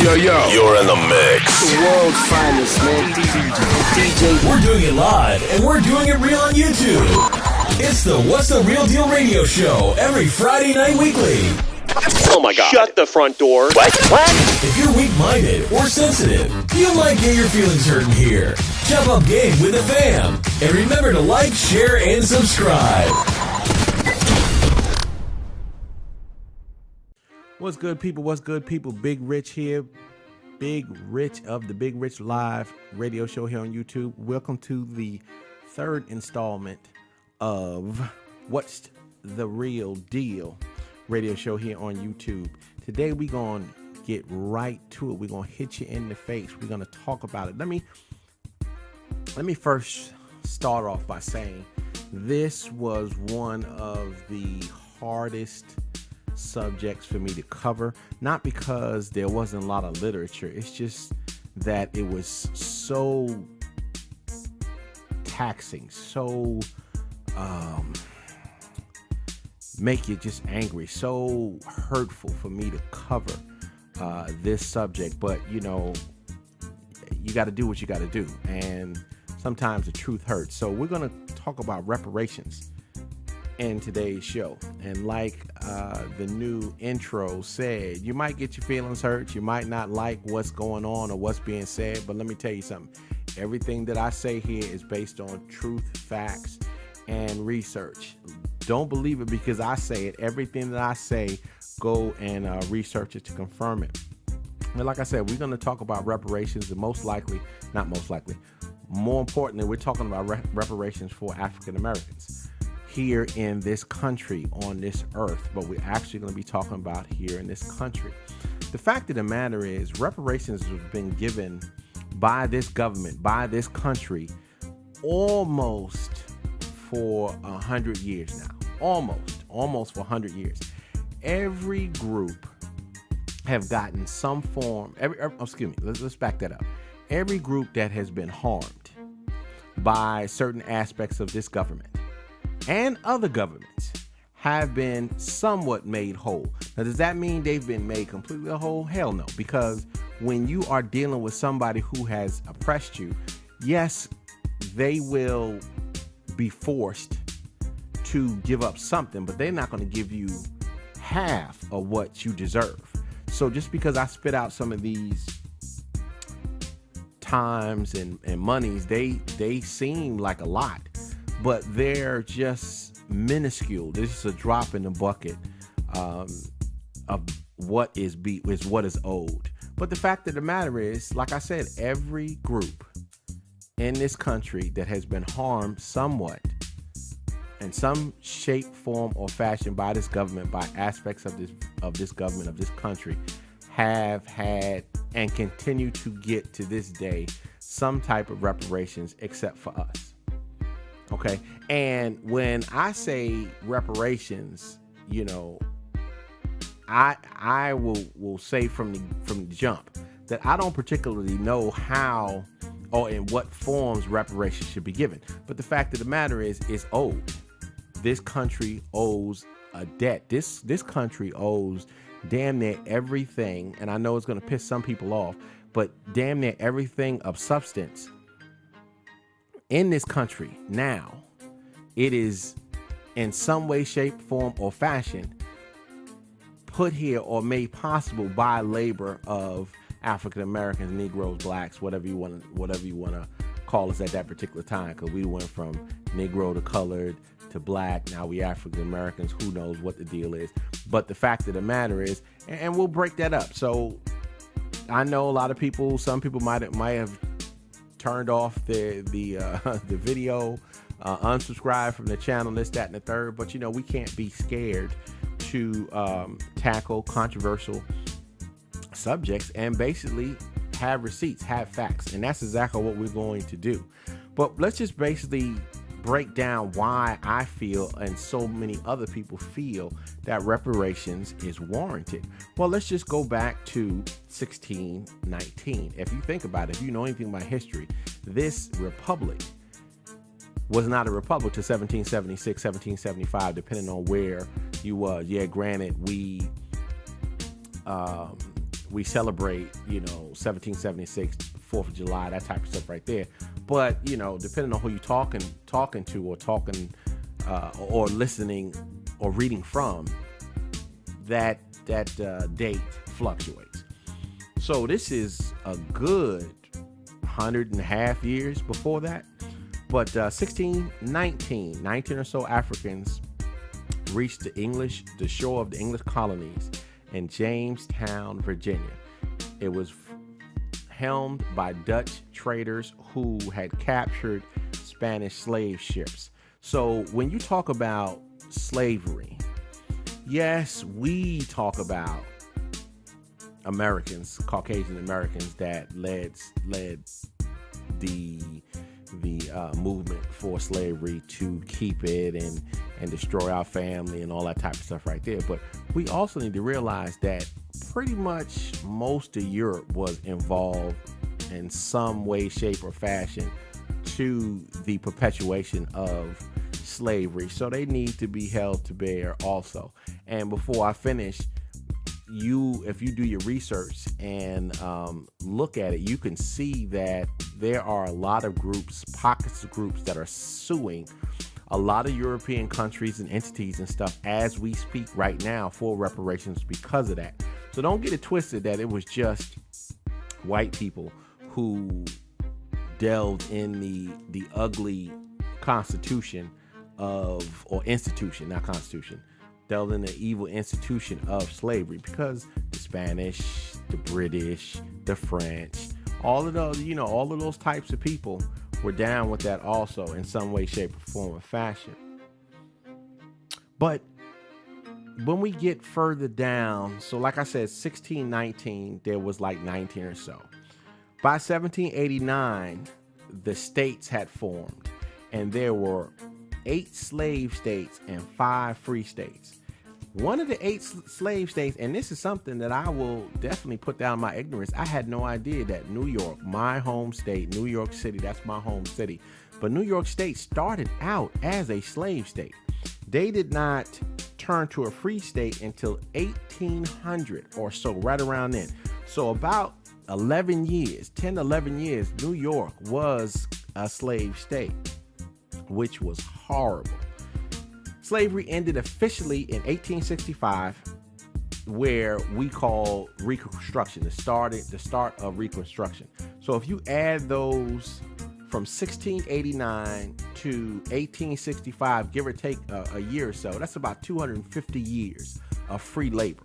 Yo. You're in the mix. The world's finest, man. DJ. We're doing it live, and we're doing it real on YouTube. It's the What's the Real Deal radio show every Friday night weekly. Oh my God. Shut the front door. What? If you're weak-minded or sensitive, you might get your feelings hurt in here. Jump up game with the fam. And remember to like, share, and subscribe. What's good, people? What's good, people? Big Rich here. Big Rich of the Big Rich Live radio show here on YouTube. Welcome to the third installment of What's the Real Deal radio show here on YouTube. Today we're going to get right to it. We're going to hit you in the face. We're going to talk about it. Let me first start off by saying this was one of the hardest subjects for me to cover, not because there wasn't a lot of literature. It's just that it was so taxing, so make you just angry, so hurtful for me to cover this subject. But you know, you got to do what you got to do, and sometimes the truth hurts. So we're going to talk about reparations in today's show. And like the new intro said, you might get your feelings hurt, you might not like what's going on or what's being said, but let me tell you something. Everything that I say here is based on truth, facts, and research. Don't believe it because I say it. Everything that I say, go and research it to confirm it. And like I said, we're going to talk about reparations, and more importantly, we're talking about reparations for African Americans here in this country, on this earth, but we're actually going to be talking about here in this country. The fact of the matter is, reparations have been given by this government, by this country, almost for 100 years now. Almost for 100 years. Every group have gotten some form, let's back that up. Every group that has been harmed by certain aspects of this government and other governments have been somewhat made whole. Now, does that mean they've been made completely whole? Hell no, because when you are dealing with somebody who has oppressed you, yes, they will be forced to give up something, but they're not going to give you half of what you deserve. So just because I spit out some of these times and monies, they seem like a lot, but they're just minuscule. This is a drop in the bucket of what is owed. But the fact of the matter is, like I said, every group in this country that has been harmed somewhat in some shape, form, or fashion by this government, by aspects of this government, of this country, have had and continue to get to this day some type of reparations, except for us. Okay, and when I say reparations, you know, I will say from the jump that I don't particularly know how or in what forms reparations should be given. But the fact of the matter is, it's owed. This country owes a debt. This country owes damn near everything, and I know it's going to piss some people off, but damn near everything of substance in this country now. It is in some way, shape, form, or fashion put here or made possible by labor of African Americans, Negroes, blacks, whatever you want to call us at that particular time, because we went from Negro to colored to black. Now we African Americans. Who knows what the deal is? But the fact of the matter is, and we'll break that up. So I know a lot of people. Some people might have turned off the video, unsubscribe from the channel, this, that, and the third. But you know, we can't be scared to tackle controversial subjects and basically have receipts, have facts, and that's exactly what we're going to do. But let's just basically break down why I feel and so many other people feel that reparations is warranted. Well, let's just go back to 1619. If you think about it, if you know anything about history, this republic was not a republic to 1776, 1775, depending on where you was. Yeah, granted, we we celebrate, 1776, 4th of July, that type of stuff right there. But, depending on who you're talking to or listening or reading from, that date fluctuates. So this is a good 100.5 years before that. But 1619, 19 or so Africans reached the shore of the English colonies in Jamestown, Virginia. It was helmed by Dutch traders who had captured Spanish slave ships. So when you talk about slavery, yes, we talk about Americans, Caucasian Americans, that led the movement for slavery to keep it and destroy our family and all that type of stuff right there. But we also need to realize that pretty much most of Europe was involved in some way, shape, or fashion to the perpetuation of slavery. So they need to be held to bear also. And before I finish, if you do your research and look at it, you can see that there are a lot of pockets of groups that are suing a lot of European countries and entities and stuff as we speak right now for reparations because of that. So don't get it twisted that it was just white people who delved in the ugly constitution delved in the evil institution of slavery, because the Spanish, the British, the French, all of those types of people were down with that also in some way, shape, or form or fashion. But when we get further down, so like I said, 1619, there was like 19 or so. By 1789, the states had formed, and there were 8 slave states and 5 free states. One of the 8 slave states, and this is something that I will definitely put down my ignorance. I had no idea that New York, my home state, New York City, that's my home city. But New York State started out as a slave state. They did not turn to a free state until 1800 or so, right around then. So about 11 years, New York was a slave state, which was horrible. Slavery ended officially in 1865, where we call Reconstruction, the start of Reconstruction. So if you add those from 1689 to 1865, give or take a year or so, that's about 250 years of free labor.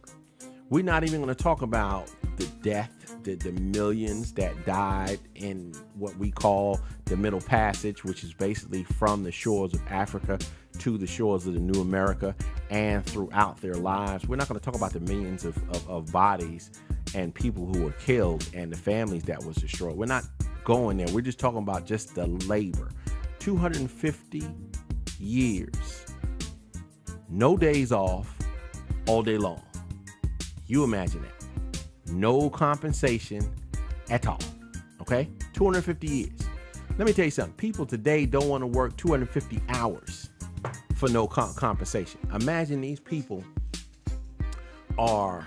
We're not even going to talk about the death, the millions that died in what we call the Middle Passage, which is basically from the shores of Africa to the shores of the New America and throughout their lives. We're not going to talk about the millions of bodies and people who were killed and the families that was destroyed. We're not going there. We're just talking about just the labor. 250 years, no days off, all day long. You imagine that. No compensation at all. Okay? 250 years. Let me tell you something. People today don't want to work 250 hours for no compensation. Imagine these people are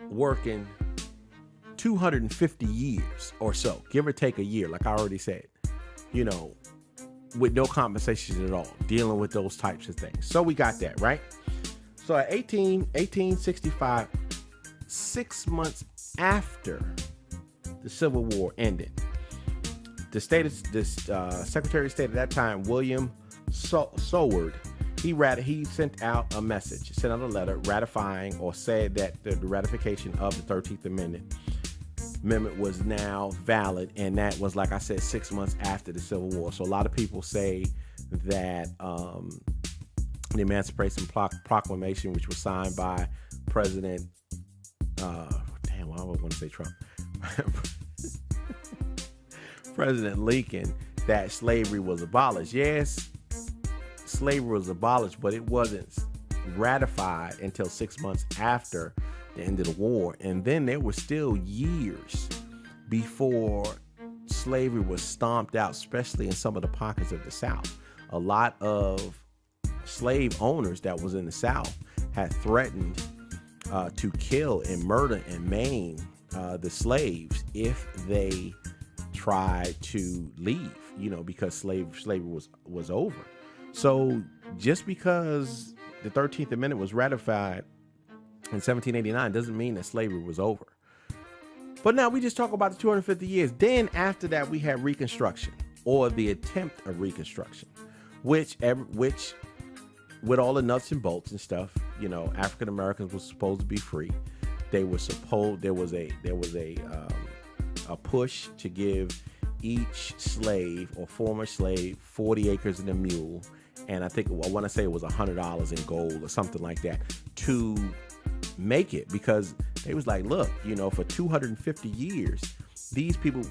working 250 years or so, give or take a year, like I already said, with no compensation at all, dealing with those types of things. So we got that, right? So at 1865, 6 months after the Civil War ended, the Secretary of State at that time, William Seward, he sent out a letter ratifying, or said that the ratification of the 13th Amendment was now valid, and that was, like I said, 6 months after the Civil War. So a lot of people say that the Emancipation Proclamation, which was signed by President, I want to say Trump, President Lincoln, that slavery was abolished. Yes, slavery was abolished, but it wasn't ratified until 6 months after the end of the war. And then there were still years before slavery was stomped out, especially in some of the pockets of the South. A lot of slave owners that was in the South had threatened to kill and murder and maim the slaves if they tried to leave, because slavery was over. So just because the 13th Amendment was ratified in 1789 doesn't mean that slavery was over. But now we just talk about the 250 years. Then after that, we had Reconstruction, or the attempt of Reconstruction, which with all the nuts and bolts and stuff, African Americans were supposed to be free. There was a push to give each slave or former slave 40 acres and a mule, and I want to say it was $100 in gold or something like that to make it, because they was like, look, for 250 years, these people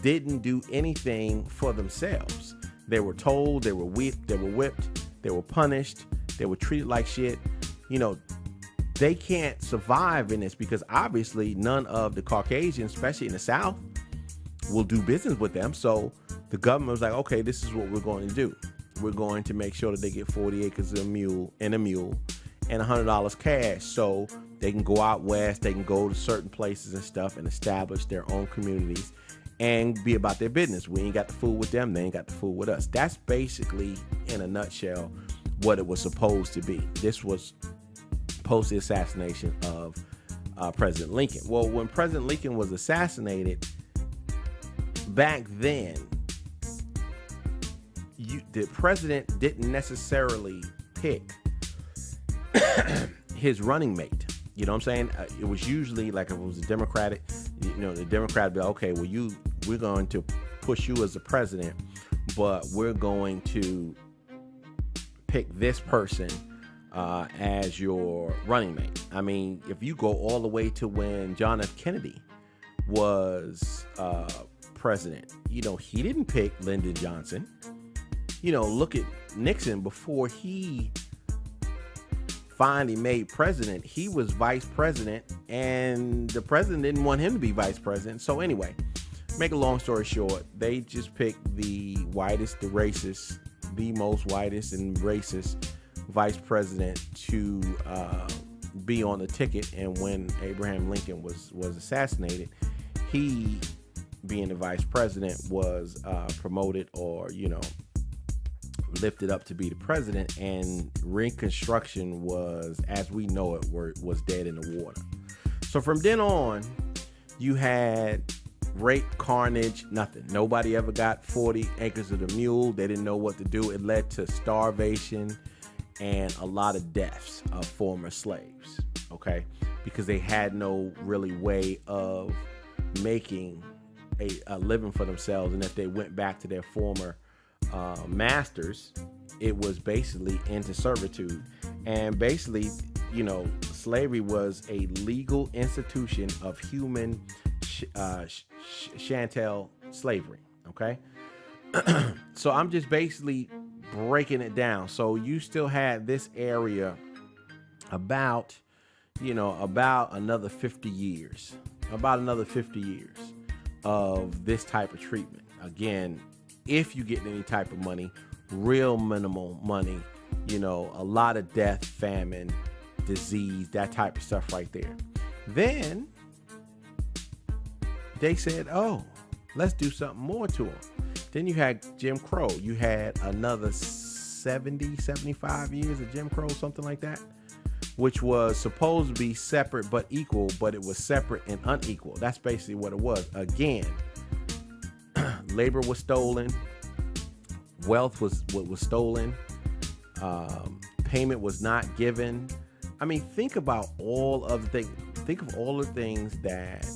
didn't do anything for themselves. They were told, they were whipped, they were punished, they were treated like shit. They can't survive in this because obviously none of the Caucasians, especially in the South, will do business with them. So the government was like, okay, this is what we're going to do. We're going to make sure that they get 40 acres of a mule and $100 cash, so they can go out west, they can go to certain places and stuff and establish their own communities and be about their business. We ain't got the fool with them, they ain't got the fool with us. That's basically, in a nutshell, what it was supposed to be. This was post the assassination of President Lincoln. Well, when President Lincoln was assassinated, back then, the president didn't necessarily pick his running mate. You know what I'm saying? It was usually like, if it was a Democratic, the Democrat would be like, okay, well, we're going to push you as the president, but we're going to pick this person as your running mate. I mean, if you go all the way to when John F. Kennedy was president, he didn't pick Lyndon Johnson. Look at Nixon. Before he finally made president, he was vice president, and the president didn't want him to be vice president. So anyway, make a long story short, they just picked the whitest, the most whitest and racist vice president to be on the ticket. And when Abraham Lincoln was assassinated, he, being the vice president, was promoted or lifted up to be the president, and Reconstruction was, as we know it, was dead in the water. So from then on, you had rape, carnage, nothing. Nobody ever got 40 acres of the mule. They didn't know what to do. It led to starvation and a lot of deaths of former slaves, okay? Because they had no really way of making a living for themselves, and if they went back to their former masters, it was basically into servitude. And basically, slavery was a legal institution of human chattel slavery, okay? So I'm just basically breaking it down. So you still had this area about another 50 years of this type of treatment. Again, if you get any type of money, real minimal money, a lot of death, famine, disease, that type of stuff right there. Then they said, oh, let's do something more to them. Then you had Jim Crow. You had another 70, 75 years of Jim Crow, something like that, which was supposed to be separate but equal, but it was separate and unequal. That's basically what it was. Again, labor was stolen, wealth was stolen, payment was not given. I mean, think about all of the things that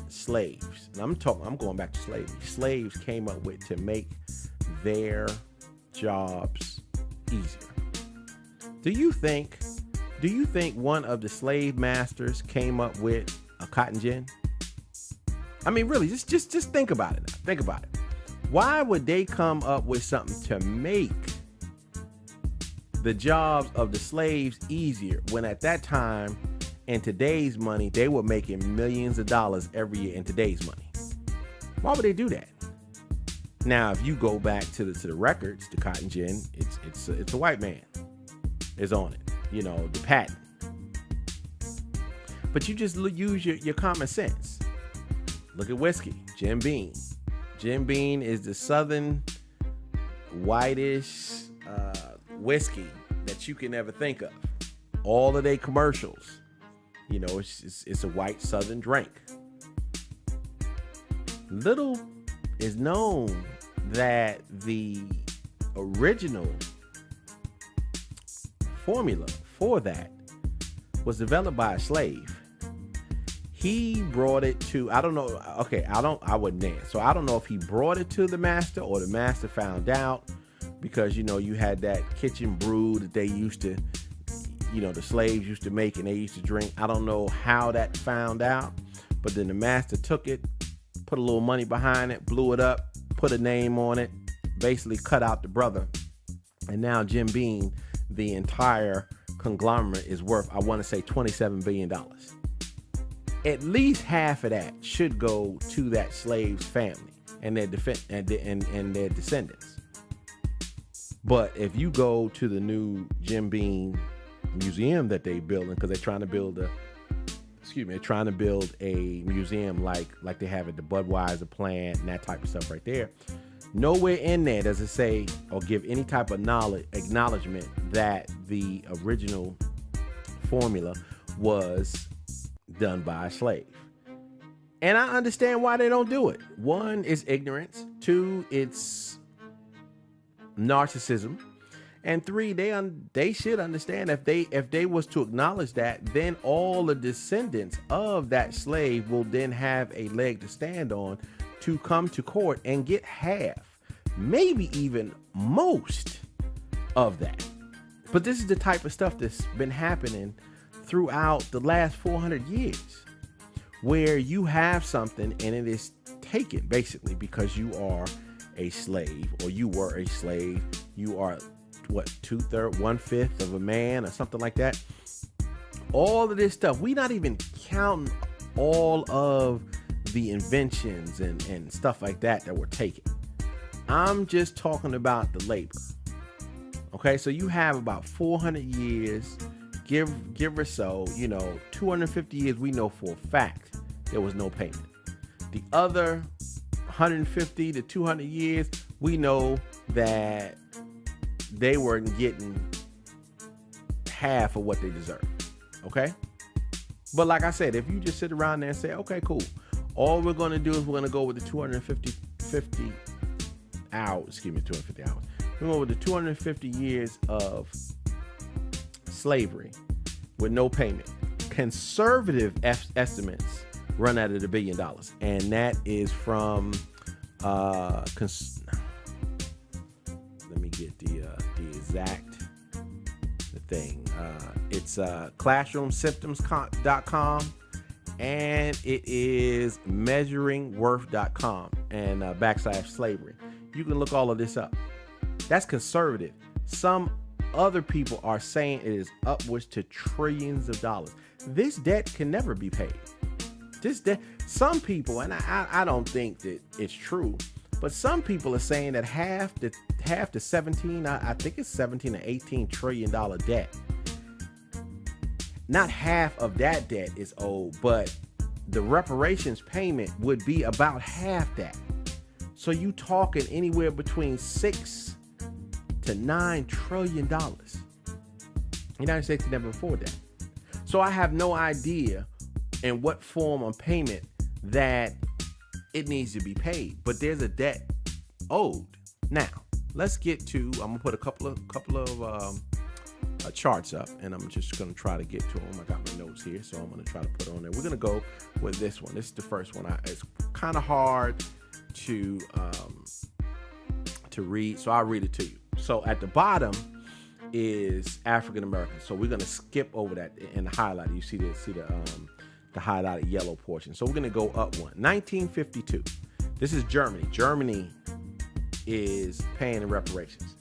slaves, and I'm going back to slavery, slaves came up with to make their jobs easier. Do you think one of the slave masters came up with a cotton gin? I mean, really, just think about it now. Think about it. Why would they come up with something to make the jobs of the slaves easier when at that time, in today's money, they were making millions of dollars every year in today's money? Why would they do that? Now, if you go back to the records, the cotton gin, it's a white man is on it. The patent. But you just use your common sense. Look at whiskey, Jim Beam. Jim Beam is the southern whitish whiskey that you can ever think of. All of their commercials, you know, it's a white southern drink. Little is known that the original formula for that was developed by a slave. He brought it to, I don't know, okay, I wasn't there. So I don't know if he brought it to the master or the master found out, because, you know, you had that kitchen brew that they used to, you know, the slaves used to make and they used to drink. I don't know how that found out, but then the master took it, put a little money behind it, blew it up, put a name on it, basically cut out the brother. And now Jim Beam, the entire conglomerate, is worth, I want to say, $27 billion. At least half of that should go to that slave's family and their and their descendants. But if you go to the new Jim Beam museum that they building, because they're trying to build a museum like they have at the Budweiser plant and that type of stuff right there. Nowhere in there does it say or give any type of acknowledgement that the original formula was done by a slave. And I understand why they don't do it. One, is ignorance. Two, it's narcissism. And three, they should understand if they was to acknowledge that, then all the descendants of that slave will then have a leg to stand on to come to court and get half, maybe even most of that. But this is the type of stuff that's been happening throughout the last 400 years, where you have something and it is taken basically because you are a slave, or you were a slave. You are what, 2/3, 1/5 of a man or something like that. All of this stuff, we not even counting all of the inventions and stuff like that were taken. I'm just talking about the labor. Okay, so you have about 400 years, give or so, you know, 250 years we know for a fact there was no payment. The other 150 to 200 years, we know that they weren't getting half of what they deserve. Okay? But like I said, if you just sit around there and say, okay, cool, all we're going to do is we're going to go with the 250 hours. We're going to go with the 250 years of slavery with no payment. Conservative estimates run at $1 billion. And that is from, let me get the exact thing. It's classroomsymptoms.com, and it is measuringworth.com and /slavery. You can look all of this up. That's conservative. Some other people are saying it is upwards to trillions of dollars. This debt can never be paid. This debt, some people, and I don't think that it's true, but some people are saying that half the 17, I think it's 17 or 18 trillion dollar debt. Not half of that debt is owed, but the reparations payment would be about half that. So you talking anywhere between $6 to $9 trillion. The United States can never afford that. So I have no idea in what form of payment that it needs to be paid, but there's a debt owed. Now let's get to, I'm gonna put a couple of charts up, and I'm just gonna try to get to them. I got my notes here, so I'm gonna try to put on there. We're gonna go with this one. This is the first one. It's kind of hard to read, so I'll read it to you. So at the bottom is African American. So we're gonna skip over that in the highlighter. You see the highlighted yellow portion. So we're gonna go up one. 1952. This is Germany. Germany is paying the reparations.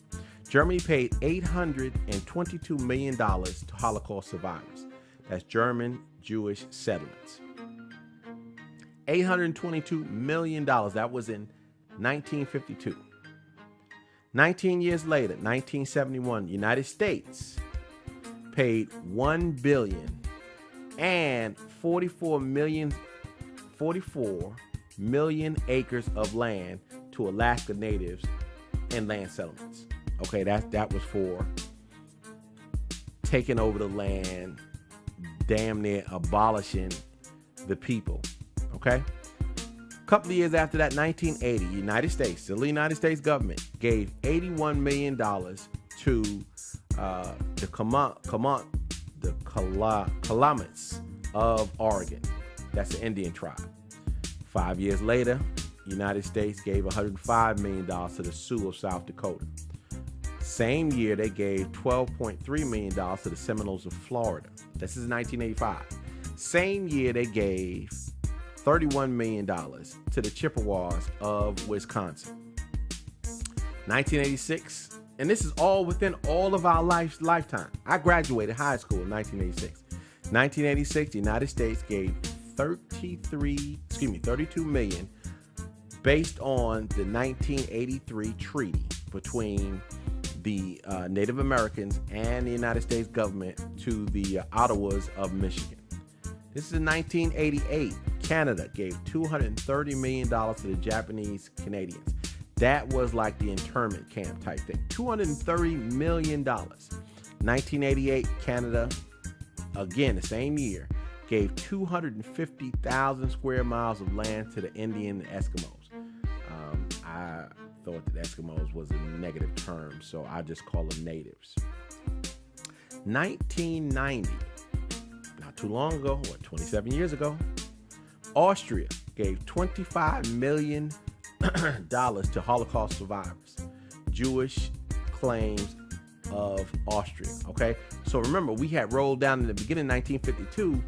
Germany paid $822 million to Holocaust survivors. That's German Jewish settlements. $822 million. That was in 1952. 19 years later, 1971, United States paid $1 billion and 44 million acres of land to Alaska natives and land settlements. Okay, that was for taking over the land, damn near abolishing the people. Okay? A couple of years after that, 1980, United States, the United States government gave $81 million to the Kalamits of Oregon. That's an Indian tribe. 5 years later, United States gave $105 million to the Sioux of South Dakota. Same year, they gave $12.3 million to the Seminoles of Florida. This is 1985. Same year, they gave $31 million to the Chippewas of Wisconsin. 1986, and this is all within all of our lifetime. I graduated high school in 1986. 1986, the United States gave 32 million based on the 1983 treaty between the Native Americans and the United States government to the Ottawas of Michigan. This is in 1988. Canada gave $230 million to the Japanese Canadians. That was like the internment camp type thing. $230 million. 1988, Canada, again, the same year, gave 250,000 square miles of land to the Indian Eskimos. I thought that Eskimos was a negative term, so I just call them natives. 1990, not too long ago, 27 years ago, Austria gave $25 million to Holocaust survivors. Jewish claims of Austria. Okay, so remember, we had rolled down in the beginning of 1952.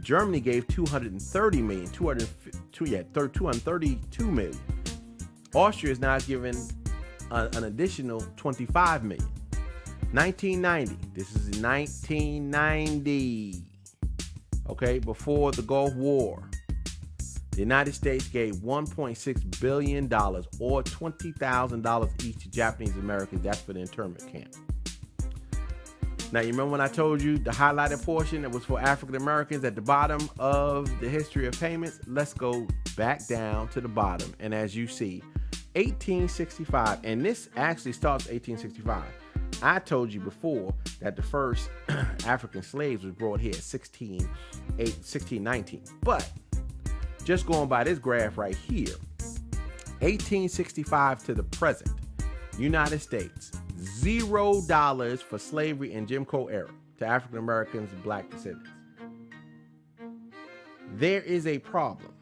Germany gave $232 million. Austria is now giving an additional $25 million. 1990. This is 1990. Okay, before the Gulf War, the United States gave $1.6 billion or $20,000 each to Japanese Americans. That's for the internment camp. Now, you remember when I told you the highlighted portion that was for African Americans at the bottom of the history of payments? Let's go back down to the bottom. And as you see, 1865, and this actually starts 1865. I told you before that the first African slaves was brought here at 1619. But just going by this graph right here, 1865 to the present, United States, $0 for slavery in Jim Crow era to African Americans and black descendants. There is a problem.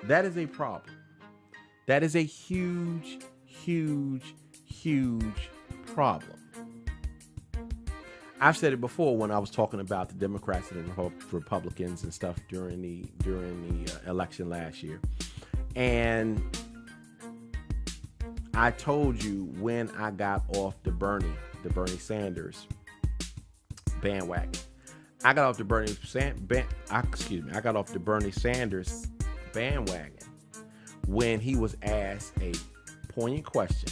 That is a problem. That is a huge, huge, huge problem. I've said it before when I was talking about the Democrats and the Republicans and stuff during the election last year. And I told you when I got off the Bernie Sanders bandwagon. I got off the Bernie Sanders bandwagon when he was asked a poignant question.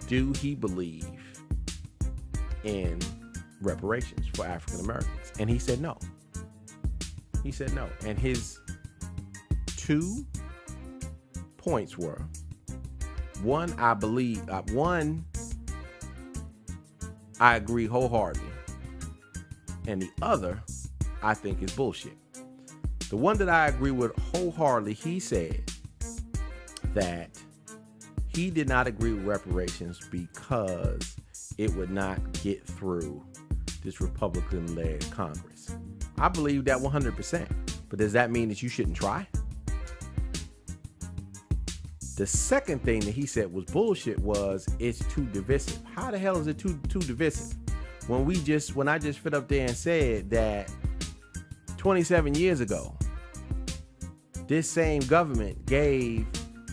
Do he believe in reparations for African Americans? And he said no. He said no. And his 2 points were, one, I agree wholeheartedly. And the other, I think, is bullshit. The one that I agree with wholeheartedly, he said that he did not agree with reparations because it would not get through this Republican-led Congress. I believe that 100%. But does that mean that you shouldn't try? The second thing that he said was bullshit was it's too divisive. How the hell is it too divisive? When I just fit up there and said that 27 years ago, this same government gave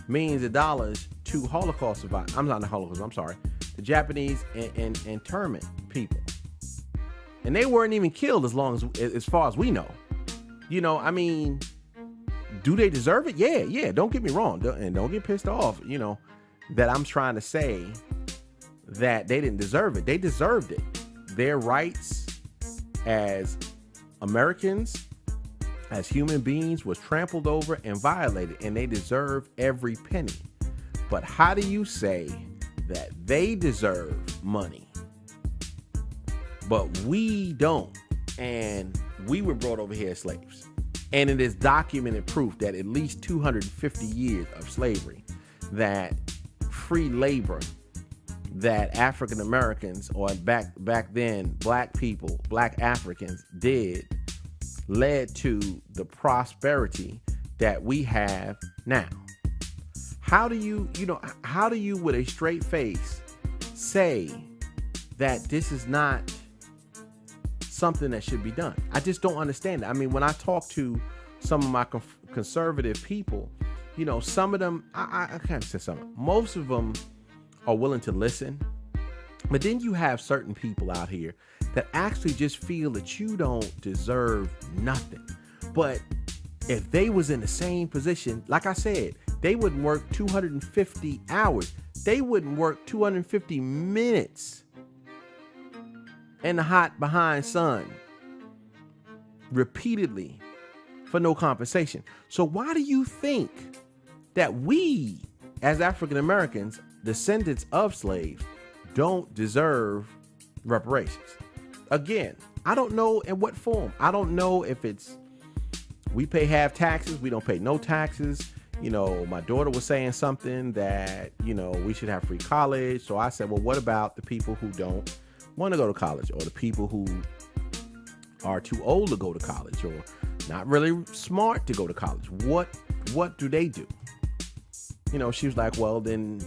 millions of dollars to Holocaust survivors. I'm not the Holocaust, I'm sorry. The Japanese internment people. And they weren't even killed as far as we know. You know, I mean, do they deserve it? Yeah. Don't get me wrong. And don't get pissed off, you know, that I'm trying to say that they didn't deserve it. They deserved it. Their rights as Americans as human beings was trampled over and violated, and they deserve every penny. But how do you say that they deserve money, but we don't? And we were brought over here as slaves. And it is documented proof that at least 250 years of slavery, that free labor that African Americans, or back then black people, black Africans did, led to the prosperity that we have now. How do you with a straight face say that this is not something that should be done? I just don't understand it. I mean, when I talk to some of my conservative people, some of them, I can't say some, most of them are willing to listen. But then you have certain people out here that actually just feel that you don't deserve nothing. But if they was in the same position, like I said, they wouldn't work 250 hours. They wouldn't work 250 minutes in the hot behind sun repeatedly for no compensation. So why do you think that we, as African Americans, descendants of slaves, don't deserve reparations? Again, I don't know in what form. I don't know if it's we pay half taxes, we don't pay no taxes. My daughter was saying something that, we should have free college. So I said, well, what about the people who don't want to go to college, or the people who are too old to go to college, or not really smart to go to college? What do they do? She was like, well, then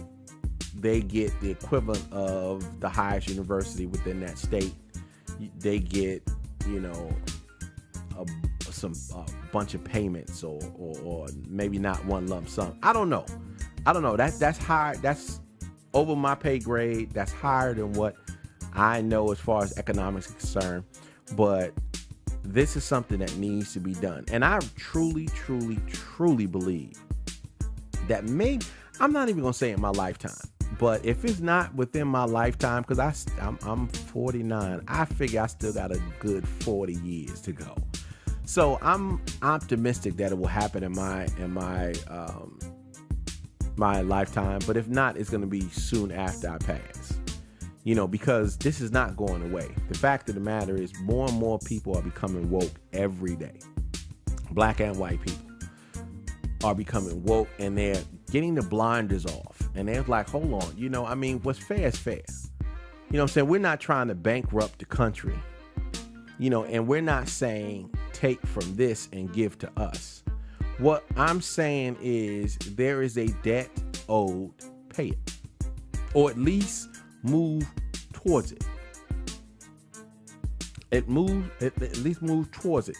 they get the equivalent of the highest university within that state. They get, a bunch of payments, or maybe not one lump sum. I don't know. That's high. That's over my pay grade. That's higher than what I know as far as economics is concerned. But this is something that needs to be done. And I truly, truly, truly believe that I'm not even going to say in my lifetime, but if it's not within my lifetime, because I'm 49, I figure I still got a good 40 years to go. So I'm optimistic that it will happen in my lifetime. But if not, it's going to be soon after I pass. Because this is not going away. The fact of the matter is, more and more people are becoming woke every day. Black and white people are becoming woke, and they're getting the blinders off. And they're like, hold on, what's fair is fair. What I'm saying? We're not trying to bankrupt the country, and we're not saying take from this and give to us. What I'm saying is there is a debt owed, pay it. Or at least move towards it. At least move towards it.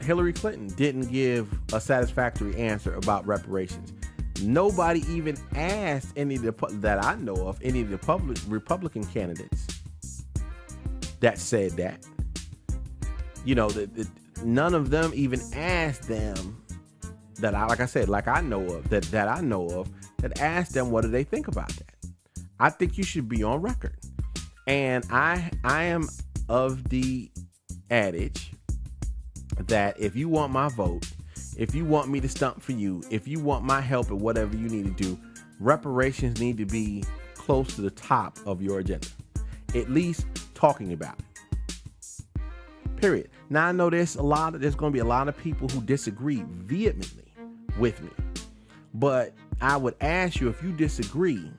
Hillary Clinton didn't give a satisfactory answer about reparations. Nobody even asked that I know of, any of the Republican candidates that said that. None of them even asked them that I know of, that asked them what do they think about that. I think you should be on record. And I am of the adage that if you want my vote, if you want me to stump for you, if you want my help at whatever you need to do, reparations need to be close to the top of your agenda. At least talking about it. Period. Now I know there's going to be a lot of people who disagree vehemently with me. But I would ask you, if you disagree,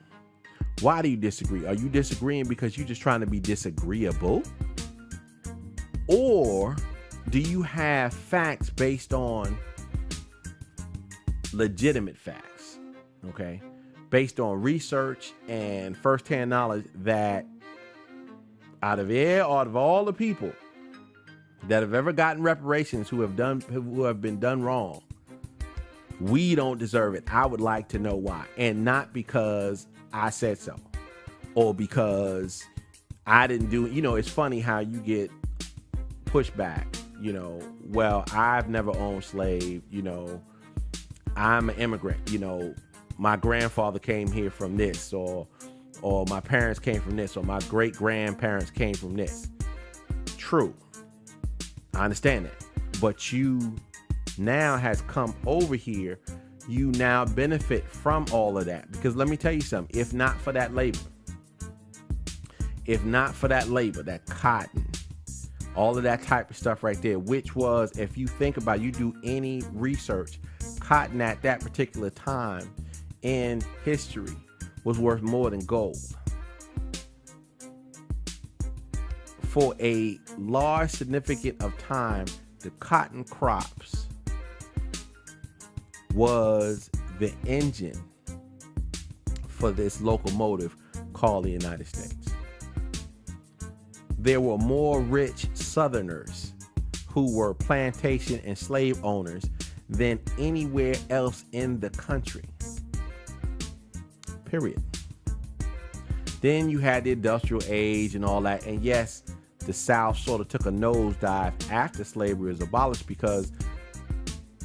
why do you disagree? Are you disagreeing because you're just trying to be disagreeable? Or do you have facts based on legitimate facts? Okay? Based on research and firsthand knowledge that out of all the people that have ever gotten reparations who have been done wrong, we don't deserve it. I would like to know why. And not because I said so, or because I didn't do it. It's funny how you get pushback. Well, I've never owned slave. I'm an immigrant. My grandfather came here from this, or my parents came from this, or my great grandparents came from this. True. I understand that. but you now has come over here, you now benefit from all of that. Because let me tell you something, if not for that labor, that cotton, all of that type of stuff right there, which was, if you think about it, you do any research, cotton at that particular time in history was worth more than gold. For a large significant of time, the cotton crops was the engine for this locomotive called the United States. There were more rich Southerners who were plantation and slave owners than anywhere else in the country. Period. Then you had the industrial age and all that. And yes, the South sort of took a nosedive after slavery was abolished, because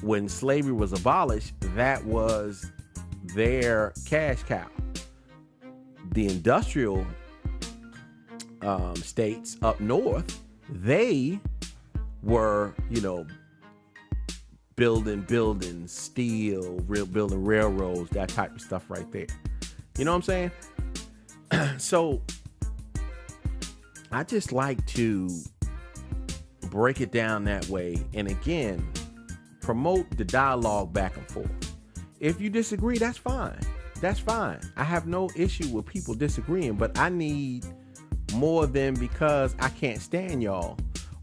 when slavery was abolished, that was their cash cow. The industrial states up north, they were, building steel, building railroads, that type of stuff right there. You know what I'm saying? So I just like to break it down that way. And again, promote the dialogue back and forth. If you disagree, that's fine. That's fine. I have no issue with people disagreeing, but I need more than because I can't stand y'all,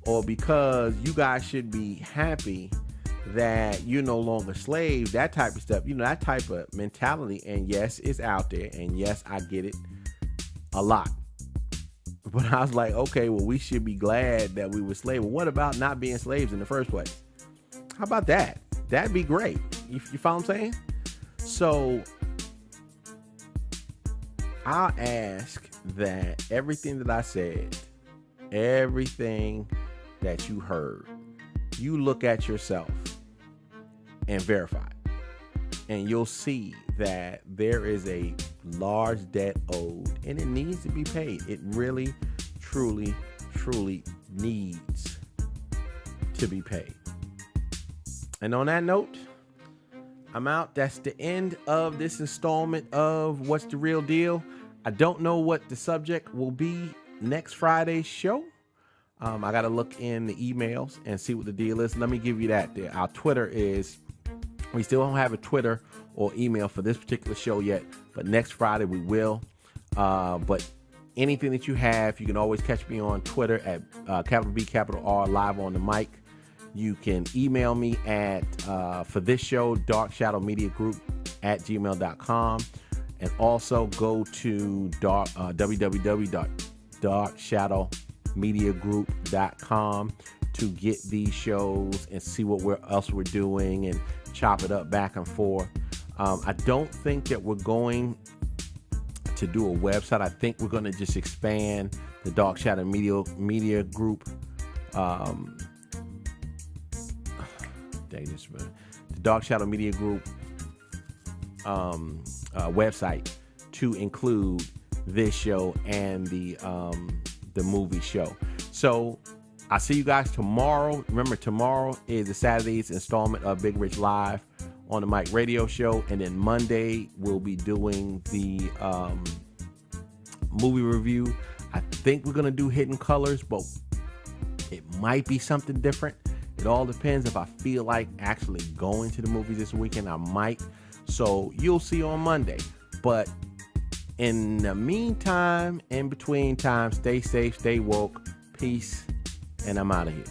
or because you guys should be happy that you're no longer slaves, that type of stuff, that type of mentality. And yes, it's out there, and yes, I get it a lot. But I was like, okay, well, we should be glad that we were slaves. Well, what about not being slaves in the first place? How about that? That'd be great. You follow what I'm saying? So I'll ask that everything that I said, everything that you heard, you look at yourself and verify it. And you'll see that there is a large debt owed, and it needs to be paid. It really, truly, truly needs to be paid. And on that note, I'm out. That's the end of this installment of What's the Real Deal. I don't know what the subject will be next Friday's show. I got to look in the emails and see what the deal is. Let me give you that there. Our Twitter is, we still don't have a Twitter or email for this particular show yet, but next Friday we will. But anything that you have, you can always catch me on Twitter at capital B, capital R, live on the mic. You can email me at, for this show, darkshadowmediagroup@gmail.com. And also go to www.darkshadowmediagroup.com to get these shows and see what else we're doing and chop it up back and forth. I don't think that we're going to do a website. I think we're going to just expand the Dark Shadow Media Group. The Dark Shadow Media Group website to include this show and the movie show. So I'll see you guys tomorrow. Remember, tomorrow is the Saturday's installment of Big Rich Live on the Mic Radio Show, and then Monday we'll be doing the movie review. I think we're gonna do Hidden Colors, but it might be something different. It all depends. If I feel like actually going to the movies this weekend, I might. So you'll see on Monday. But in the meantime, in between time, stay safe, stay woke, peace, and I'm out of here.